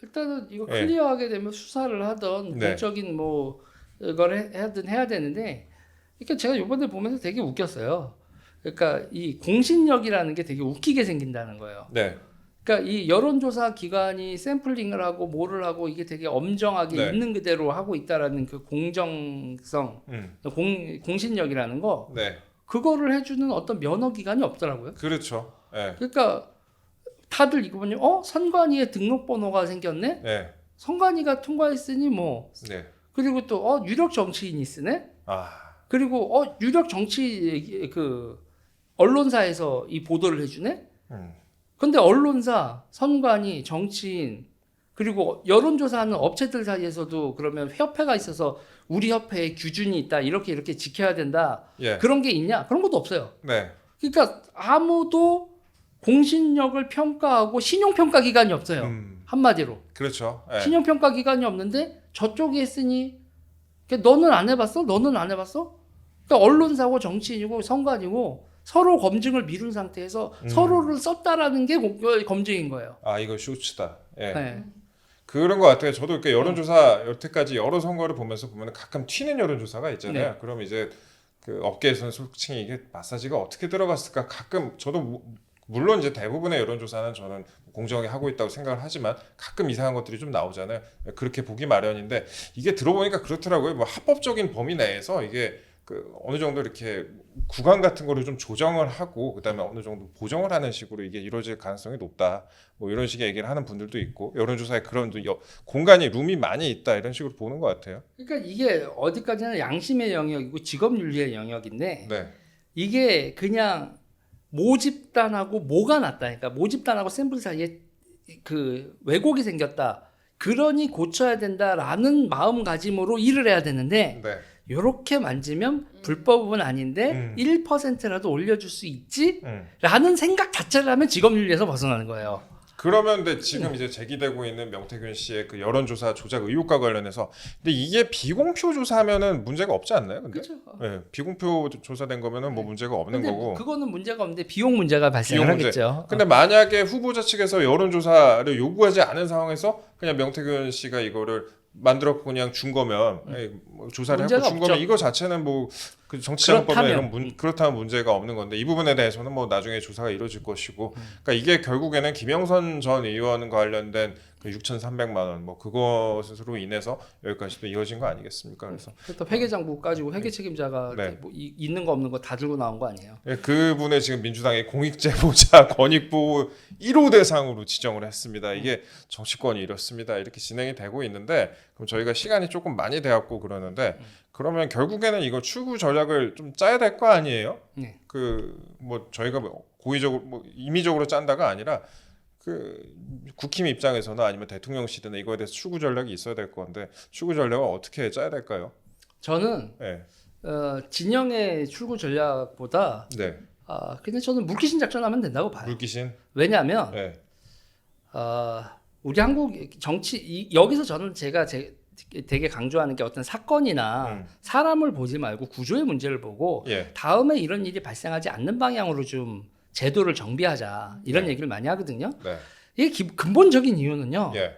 일단은 이거 클리어하게 되면 수사를 하던 공적인 뭐 이걸 하든 해야 되는데 그러니까 제가 이번에 보면서 되게 웃겼어요. 그러니까 이 공신력이라는 게 되게 웃기게 생긴다는 거예요.
네.
그러니까 이 여론조사 기관이 샘플링을 하고 뭐를 하고 이게 되게 엄정하게 있는 그대로 하고 있다라는 그 공정성, 공신력이라는 거, 그거를 해주는 어떤 면허 기관이 없더라고요.
그렇죠. 네.
그러니까 다들 이거 보니 선관위에 등록번호가 생겼네. 선관위가 통과했으니 뭐. 그리고 또 유력 정치인이 쓰네. 그리고 유력 정치 그 언론사에서 이 보도를 해주네. 근데 언론사, 선관위, 정치인 그리고 여론조사하는 업체들 사이에서도 그러면 협회가 있어서 우리 협회에 규준이 있다 이렇게 지켜야 된다 그런 게 있냐? 그런 것도 없어요. 그러니까 아무도 공신력을 평가하고 신용평가 기관이 없어요. 한마디로.
그렇죠.
신용평가 기관이 없는데 저쪽이 했으니 너는 안 해봤어? 너는 안 해봤어? 그러니까 언론사고 정치인이고 선관이고 서로 검증을 미룬 상태에서 서로를 썼다라는 게 검증인 거예요.
이거 쇼츠다. 그런 것 같아요. 저도 이렇게 여론조사 여태까지 여러 선거를 보면서 보면 가끔 튀는 여론조사가 있잖아요.
네.
그럼 이제 그 업계에서는 솔직히 이게 마사지가 어떻게 들어갔을까? 가끔 저도 물론 이제 대부분의 여론조사는 저는 공정하게 하고 있다고 생각을 하지만 가끔 이상한 것들이 좀 나오잖아요. 그렇게 보기 마련인데 이게 들어보니까 그렇더라고요. 뭐 합법적인 범위 내에서 이게 그 어느 정도 이렇게 구간 같은 거를 좀 조정을 하고 그다음에 어느 정도 보정을 하는 식으로 이게 이루어질 가능성이 높다. 뭐 이런 식의 얘기를 하는 분들도 있고 여론조사에 그런 공간이 룸이 많이 있다 이런 식으로 보는 것 같아요.
그러니까 이게 어디까지나 양심의 영역이고 직업윤리의 영역인데
네,
이게 그냥 모집단하고 뭐가 낫다니까 모집단하고 샘플 사이에 그 왜곡이 생겼다. 그러니 고쳐야 된다라는 마음가짐으로 일을 해야 되는데
네.
요렇게 만지면 불법은 아닌데 1%라도 올려줄 수 있지?
음.
라는 생각 자체를 하면 직업윤리에서 벗어나는 거예요.
그러면 근데 지금 이제 제기되고 있는 명태균 씨의 그 여론조사 조작 의혹과 관련해서 근데 이게 비공표 조사하면은 문제가 없지 않나요? 근데
그렇죠.
네, 비공표 조사된 거면은 뭐 문제가 없는
근데
거고.
그거는 문제가 없는데 비용 문제가 발생을
비용 문제.
하겠죠.
근데 만약에 후보자 측에서 여론조사를 요구하지 않은 상황에서 그냥 명태균 씨가 이거를 만들었고 그냥 준 거면 뭐 조사를 해서
문제가
준 거면
없죠.
이거 자체는 뭐 그 정치자금법에
그렇다면.
이런 그렇다면 문제가 없는 건데 이 부분에 대해서는 뭐 나중에 조사가 이루어질 것이고 그러니까 이게 결국에는 김영선 전 의원 관련된 그 6,300만 원 뭐 그것으로 인해서 여기까지 또 이어진 거 아니겠습니까? 그래서
또 회계장부 가지고 회계 책임자가
네.
이렇게 뭐 있는 거 없는 거 다 들고 나온 거 아니에요?
예, 그분의 지금 민주당의 공익제보자 권익보호 1호 대상으로 지정을 했습니다. 이게 정치권이 이렇습니다. 이렇게 진행이 되고 있는데 그럼 저희가 시간이 조금 많이 되었고 그러는데 그러면 결국에는 이거 추구 전략을 좀 짜야 될 거 아니에요?
네.
그 뭐 저희가 뭐 고의적으로 뭐 임의적으로 짠다가 아니라 그 국힘 입장에서나 아니면 대통령실이나 이거에 대해서 추구 전략이 있어야 될 건데 추구 전략을 어떻게 짜야 될까요?
저는
네,
진영의 출구 전략보다
네,
그냥 저는 물귀신 작전하면 된다고 봐요.
물귀신,
왜냐하면
네,
우리 한국 정치 여기서 저는 제가 되게 강조하는 게 어떤 사건이나 사람을 보지 말고 구조의 문제를 보고
예,
다음에 이런 일이 발생하지 않는 방향으로 좀 제도를 정비하자 이런 얘기를 많이 하거든요.
네,
이게 근본적인 이유는요.
예,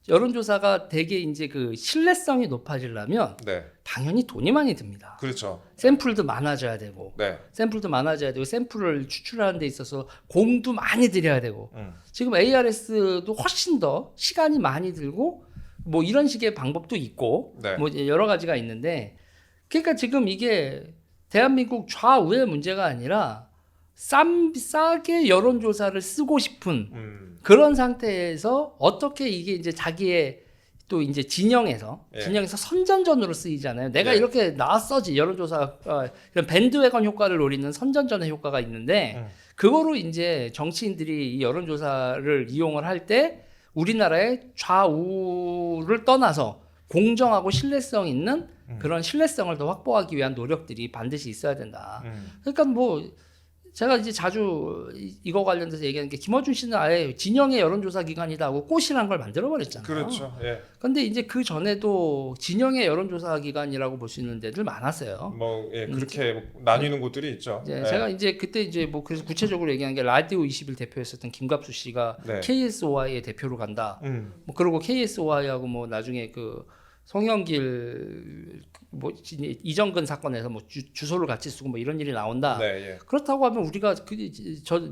여론조사가 되게 이제 그 신뢰성이 높아지려면
네,
당연히 돈이 많이 듭니다.
그렇죠,
샘플도 많아져야 되고
네,
샘플을 추출하는 데 있어서 공도 많이 들여야 되고 지금 ARS도 훨씬 더 시간이 많이 들고 뭐 이런 식의 방법도 있고
네.
뭐 여러 가지가 있는데 그러니까 지금 이게 대한민국 좌우의 문제가 아니라 싸게 여론조사를 쓰고 싶은 그런 상태에서 어떻게 이게 이제 자기의 또 이제 진영에서 선전전으로 쓰이잖아요. 내가
예.
이렇게 나왔어지 여론조사 이런 밴드웨건 효과를 노리는 선전전의 효과가 있는데 그거로 이제 정치인들이 이 여론조사를 이용을 할 때 우리나라의 좌우를 떠나서 공정하고 신뢰성 있는 그런 신뢰성을 더 확보하기 위한 노력들이 반드시 있어야 된다. 그러니까 뭐 제가 이제 자주 이거 관련돼서 얘기하는 게 김어준 씨는 아예 진영의 여론조사 기관이다 하고 꽃이란 걸 만들어 버렸잖아요.
그렇죠. 예.
근데 이제 그 전에도 진영의 여론조사 기관이라고 볼 수 있는 데들 많았어요.
뭐 예, 그렇게 나뉘는 곳들이 있죠.
예,
예.
제가 이제 그때 이제 뭐 그래서 구체적으로 얘기한 게 라디오 20일 대표였었던 김갑수 씨가
네.
KSOI의 대표로 간다. 뭐 그리고 KSOI하고 뭐 나중에 그 송영길 뭐 이정근 사건에서 뭐 주소를 같이 쓰고 뭐 이런 일이 나온다.
네, 예.
그렇다고 하면 우리가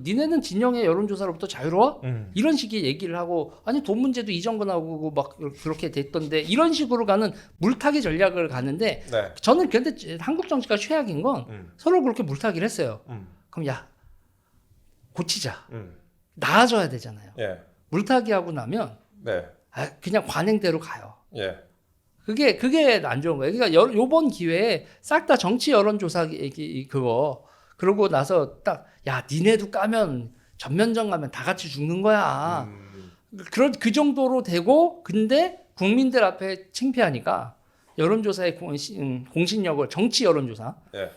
니네는 진영의 여론조사로부터 자유로워? 이런 식의 얘기를 하고 아니 돈 문제도 이정근하고 막 그렇게 됐던데 이런 식으로 가는 물타기 전략을 가는데
네.
저는 근데 한국 정치가 최악인 건 서로 그렇게 물타기를 했어요. 그럼 야 고치자. 나아져야 되잖아요.
예.
물타기하고 나면
네.
그냥 관행대로 가요.
예.
그게 안 좋은 거예요. 그러니까 요번 기회에 싹 다 정치 여론조사 그거 그러고 나서 딱 야 니네도 까면 전면전 가면 다 같이 죽는 거야. 그 정도로 되고 근데 국민들 앞에 창피하니까 여론조사의 공신력을 정치 여론조사.
예.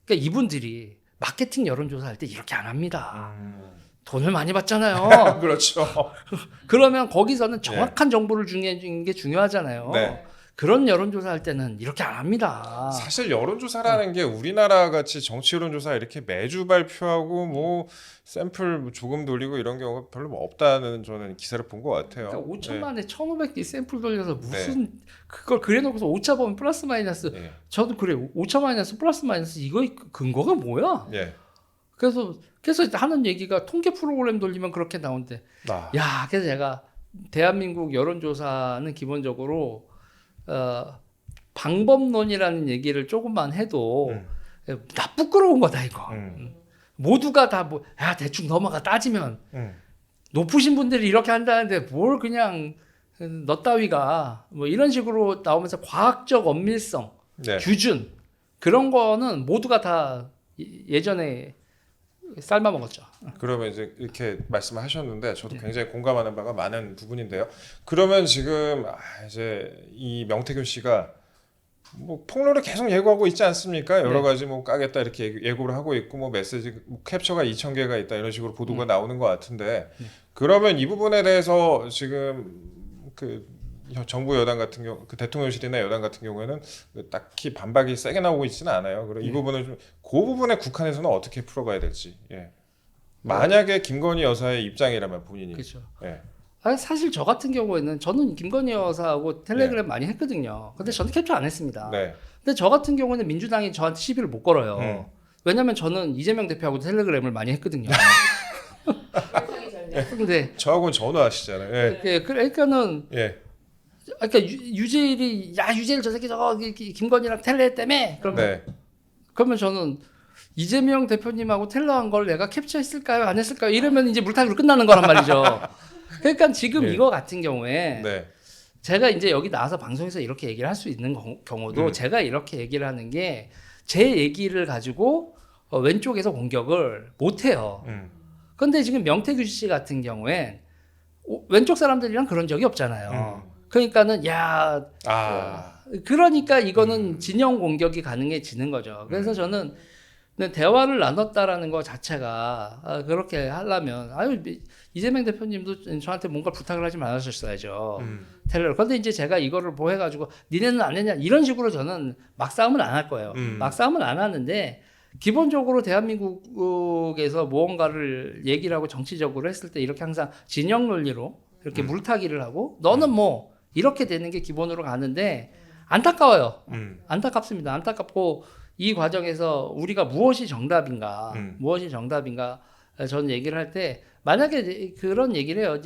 그러니까 이분들이 마케팅 여론조사 할 때 이렇게 안 합니다. 돈을 많이 받잖아요.
그렇죠.
그러면 거기서는 정확한 정보를 주는 게 중요하잖아요.
네.
그런 여론조사 할 때는 이렇게 안 합니다.
사실 여론조사라는 게 우리나라 같이 정치 여론조사 이렇게 매주 발표하고 뭐 샘플 조금 돌리고 이런 경우가 별로 없다는 저는 기사를 본 것 같아요.
그러니까
네.
5천만에 1,500개 샘플 돌려서 무슨 그걸 그래놓고서 오차 보면 플러스 마이너스.
예.
저도 그래 오차 마이너스 플러스 마이너스 이거 근거가 뭐야?
예.
그래서 하는 얘기가 통계 프로그램 돌리면 그렇게 나오는데
아.
야 그래서 제가 대한민국 여론조사는 기본적으로 방법론이라는 얘기를 조금만 해도 나 부끄러운 거다 이거. 모두가 다 뭐 야 대충 넘어가 따지면 높으신 분들이 이렇게 한다는데 뭘 그냥 너 따위가 뭐 이런 식으로 나오면서 과학적 엄밀성,
네.
규준 그런 거는 모두가 다 예전에 삶아 먹었죠.
그러면 이제 이렇게 말씀하셨는데 저도 굉장히 공감하는 바가 많은 부분인데요. 그러면 지금 이제 이 명태균 씨가 뭐 폭로를 계속 예고하고 있지 않습니까? 여러 가지 뭐 까겠다 이렇게 예고를 하고 있고 뭐 메시지 뭐 캡처가 2,000개가 있다 이런 식으로 보도가 나오는 것 같은데 그러면 이 부분에 대해서 지금 그 정부 여당 같은 경우 그 대통령실이나 여당 같은 경우에는 딱히 반박이 세게 나오고 있지는 않아요. 그럼 이 부분을 좀 그 부분에 국한에서는 어떻게 풀어가야 될지. 예. 만약에 김건희 여사의 입장이라면 본인이.
그렇죠.
예.
사실 저 같은 경우에는 저는 김건희 여사하고 텔레그램 많이 했거든요. 근데 저는 캡처 안 했습니다.
네.
근데 저 같은 경우는 민주당이 저한테 시비를 못 걸어요. 왜냐면 저는 이재명 대표하고 텔레그램을 많이 했거든요. 근데
저하고는 전화하시잖아요. 예.
그러니까는
예.
그러니까 유재일이 야 유재일 저 새끼 저거 김건희랑 텔레 때문에 그러면 저는 이재명 대표님하고 텔레한 걸 내가 캡처했을까요 안 했을까요 이러면 이제 물타기로 끝나는 거란 말이죠. 그러니까 지금 이거 같은 경우에 제가 이제 여기 나와서 방송에서 이렇게 얘기를 할 수 있는 경우도 제가 이렇게 얘기를 하는 게 제 얘기를 가지고 왼쪽에서 공격을 못 해요. 근데 지금 명태균 씨 같은 경우엔 왼쪽 사람들이랑 그런 적이 없잖아요. 그러니까는 그러니까 이거는 진영 공격이 가능해지는 거죠. 그래서 저는 대화를 나눴다라는 것 자체가 그렇게 하려면 이재명 대표님도 저한테 뭔가 부탁을 하지 말아주셨어야죠. 텔레로. 근데 이제 제가 이거를 뭐 해가지고 니네는 안 했냐 이런 식으로 저는 막싸움은 안 할 거예요. 막싸움은 안 하는데 기본적으로 대한민국에서 무언가를 얘기를 하고 정치적으로 했을 때 이렇게 항상 진영 논리로 이렇게 물타기를 하고 너는 뭐 이렇게 되는 게 기본으로 가는데 안타까워요. 안타깝습니다. 안타깝고 이 과정에서 우리가 무엇이 정답인가 저는 얘기를 할 때 만약에 그런 얘기를 해요.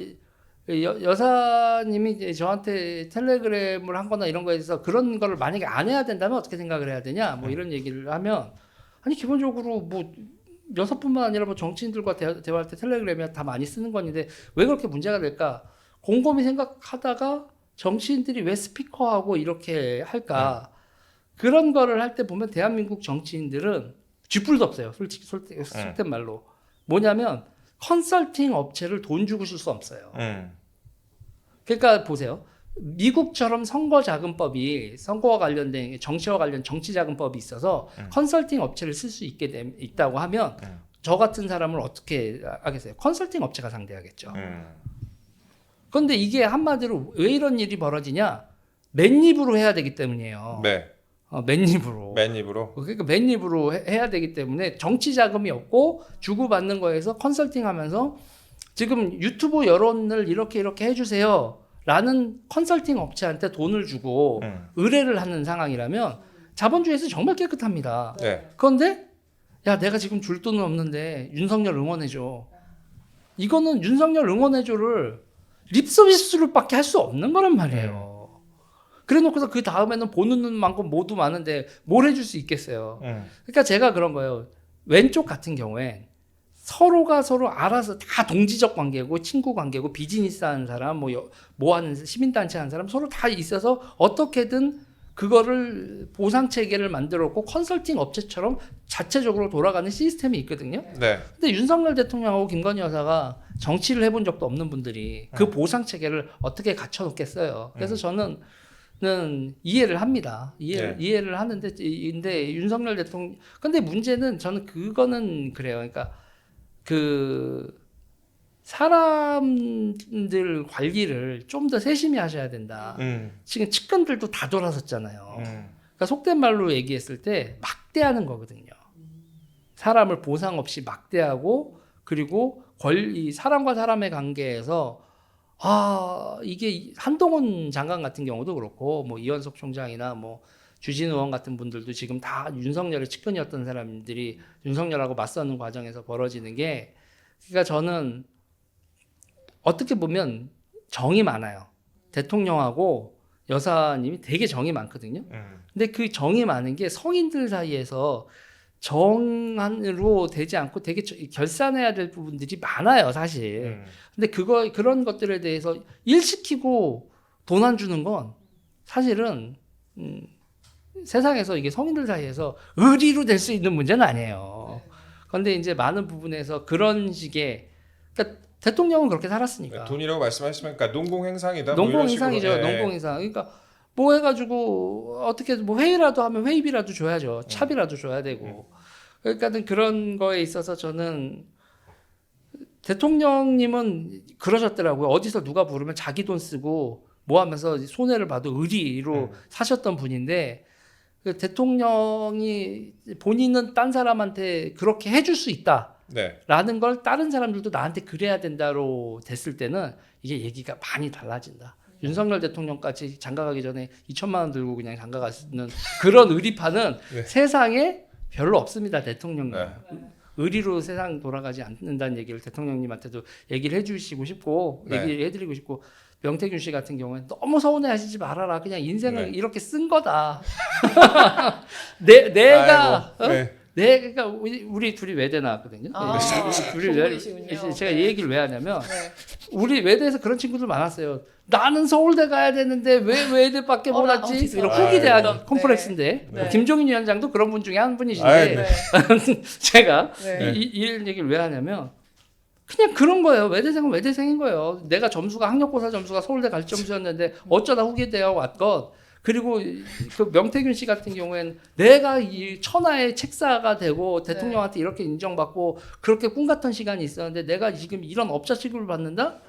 여사님이 저한테 텔레그램을 한 거나 이런 거에 대해서 그런 거를 만약에 안 해야 된다면 어떻게 생각을 해야 되냐 뭐 이런 얘기를 하면 아니 기본적으로 뭐 여사뿐만 아니라 뭐 정치인들과 대화할 때 텔레그램이 다 많이 쓰는 건데 왜 그렇게 문제가 될까 곰곰이 생각하다가 정치인들이 왜 스피커하고 이렇게 할까 그런 거를 할 때 보면 대한민국 정치인들은 쥐뿔도 없어요. 솔직히 속된 말로 뭐냐면 컨설팅 업체를 돈 주고 쓸 수 없어요. 그러니까 보세요. 미국처럼 선거자금법이 선거와 관련된 정치와 관련 정치자금법이 있어서 컨설팅 업체를 쓸 수 있다고 하면 저 같은 사람을 어떻게 하겠어요? 컨설팅 업체가 상대하겠죠. 그런데 이게 한마디로 왜 이런 일이 벌어지냐? 맨입으로 해야 되기 때문이에요.
네.
맨입으로. 그러니까 맨입으로 해야 되기 때문에 정치 자금이 없고 주고받는 거에서 컨설팅하면서 지금 유튜브 여론을 이렇게 해주세요. 라는 컨설팅 업체한테 돈을 주고 의뢰를 하는 상황이라면 자본주의에서 정말 깨끗합니다. 그런데 야 내가 지금 줄 돈은 없는데 윤석열 응원해줘. 이거는 윤석열 응원해줘를 립서비스로밖에 할 수 없는 거란 말이에요. 그래 놓고서 그 다음에는 보는 눈 많고 모두 많은데 뭘 해줄 수 있겠어요. 그러니까 제가 그런 거예요. 왼쪽 같은 경우에 서로가 서로 알아서 다 동지적 관계고 친구 관계고 비즈니스 하는 사람 뭐 하는 시민단체 하는 사람 서로 다 있어서 어떻게든 그거를 보상 체계를 만들었고 컨설팅 업체처럼 자체적으로 돌아가는 시스템이 있거든요. 근데 윤석열 대통령하고 김건희 여사가 정치를 해본 적도 없는 분들이 그 보상 체계를 어떻게 갖춰놓겠어요. 그래서 저는 이해를 합니다. 이해를 하는데 근데 윤석열 대통령 근데 문제는 저는 그거는 그래요. 그러니까 사람들 관리를 좀 더 세심히 하셔야 된다.
음.
지금 측근들도 다 돌아섰잖아요.
음.
그러니까 속된 말로 얘기했을 때 막대하는 거거든요. 사람을 보상 없이 막대하고 그리고 이 사람과 사람의 관계에서 이게 한동훈 장관 같은 경우도 그렇고 뭐 이원석 총장이나 뭐 주진우 의원 같은 분들도 지금 다 윤석열의 측근이었던 사람들이 윤석열하고 맞서는 과정에서 벌어지는 게 그러니까 저는 어떻게 보면 정이 많아요. 대통령하고 여사님이 되게 정이 많거든요. 근데 그 정이 많은 게 성인들 사이에서 정한으로 되지 않고 되게 결산해야 될 부분들이 많아요, 사실. 근데 그런 것들에 대해서 일 시키고 돈 안 주는 건 사실은 세상에서 이게 성인들 사이에서 의리로 될 수 있는 문제는 아니에요. 그런데 이제 많은 부분에서 그런 식의 그러니까 대통령은 그렇게 살았으니까.
돈이라고 말씀하시면 그러니까 농공행상이다. 뭐 이런
농공행상이죠.
식으로. 예.
농공행상. 그러니까 뭐 해가지고 어떻게 뭐 회의라도 하면 회의비라도 줘야죠. 차비라도 줘야 되고. 그러니까는 그런 거에 있어서 저는 대통령님은 그러셨더라고요. 어디서 누가 부르면 자기 돈 쓰고 뭐 하면서 손해를 봐도 의리로 사셨던 분인데 그 대통령이 본인은 딴 사람한테 그렇게 해줄 수 있다.
네.
라는 걸 다른 사람들도 나한테 그래야 된다로 됐을 때는 이게 얘기가 많이 달라진다. 윤석열 대통령까지 장가가기 전에 2천만 원 들고 그냥 장가가는 그런 의리파는
네.
세상에 별로 없습니다. 대통령님.
네.
의리로 세상 돌아가지 않는다는 얘기를 대통령님한테도 얘기를 해주시고 싶고
네.
얘기를 해드리고 싶고 명태균 씨 같은 경우는 너무 서운해하시지 말아라. 그냥 인생을
네.
이렇게 쓴 거다. 내가
아이고, 네.
그러니까 우리 둘이 외대 나왔거든요. 둘이
동문이시군요.
제가 이 얘기를 왜 하냐면
네.
우리 외대에서 그런 친구들 많았어요. 나는 서울대 가야 되는데 왜 외대밖에 못 왔지?
어디서?
이런 후기 대학
네.
콤플렉스인데
네.
김종인 위원장도 그런 분 중에 한 분이신데
아이, 네.
제가
네.
이런 얘기를 왜 하냐면 그냥 그런 거예요. 외대생은 외대생인 거예요. 내가 점수가 학력고사 점수가 서울대 갈 점수였는데 어쩌다 후기 대학 왔건 그리고 그 명태균 씨 같은 경우에는 내가 이 천하의 책사가 되고 대통령한테 이렇게 인정받고 그렇게 꿈 같은 시간이 있었는데 내가 지금 이런 업자 취급을 받는다?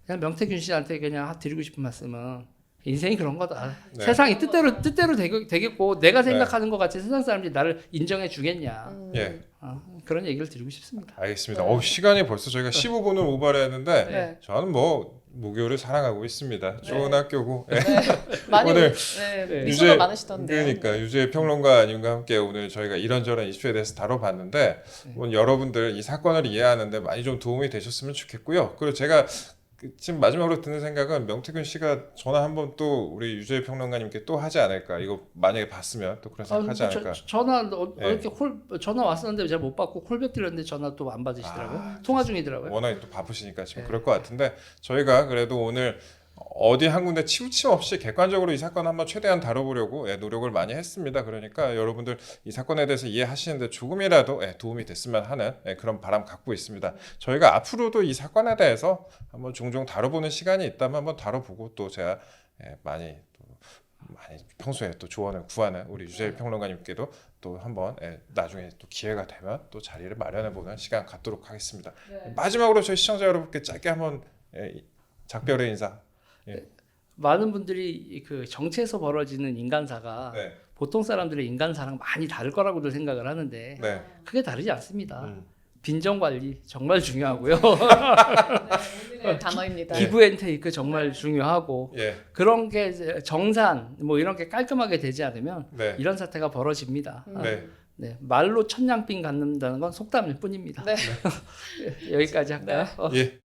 그냥 명태균 씨한테 그냥 드리고 싶은 말씀은 인생이 그런 거다.
네.
세상이 뜻대로 되겠고 내가 생각하는 것 같이 세상 사람들이 나를 인정해 주겠냐.
예.
그런 얘기를 드리고 싶습니다.
알겠습니다. 시간이 벌써 저희가 15분을 오버를 했는데
네.
저는 뭐 모교를 사랑하고 있습니다. 좋은 학교고. 예.
많이
오늘
미소가 많으시던데요.
그러니까 유재 평론가님과 함께 오늘 저희가 이런저런 이슈에 대해서 다뤄봤는데 오늘 여러분들 이 사건을 이해하는데 많이 좀 도움이 되셨으면 좋겠고요. 그리고 제가 지금 마지막으로 드는 생각은 명태균 씨가 전화 한번 또 우리 유재 평론가님께 또 하지 않을까. 이거 만약에 봤으면 또 그런 생각하지 않을까.
전화
네.
이렇게 전화 왔었는데 제가 못 받고 콜백 드렸는데 전화 또 안 받으시더라고요. 통화 중이더라고요.
워낙에 또 바쁘시니까 지금
네.
그럴 것 같은데 저희가 그래도 오늘 어디 한 군데 치우침 없이 객관적으로 이 사건 한번 최대한 다뤄보려고 노력을 많이 했습니다. 그러니까 여러분들 이 사건에 대해서 이해하시는데 조금이라도 도움이 됐으면 하는 그런 바람 갖고 있습니다. 저희가 앞으로도 이 사건에 대해서 한번 종종 다뤄보는 시간이 있다면 한번 다뤄보고 또 제가 많이 평소에 또 조언을 구하는 우리 유재 평론가님께도 또 한번 나중에 또 기회가 되면 또 자리를 마련해보는 시간 갖도록 하겠습니다. 마지막으로 저희 시청자 여러분께 짧게 한번 작별의 인사.
많은 분들이 그 정치에서 벌어지는 인간사가
네.
보통 사람들의 인간사랑 많이 다를 거라고들 생각을 하는데
네.
크게 다르지 않습니다. 빈정 관리 정말 중요하고요.
오늘의 단어입니다.
기브 앤 테이크 정말 중요하고
예.
그런 게 이제 정산 뭐 이런 게 깔끔하게 되지 않으면
네.
이런 사태가 벌어집니다.
네.
네, 말로 천냥빈 갖는다는 건 속담일 뿐입니다.
네.
여기까지 할까요?
예.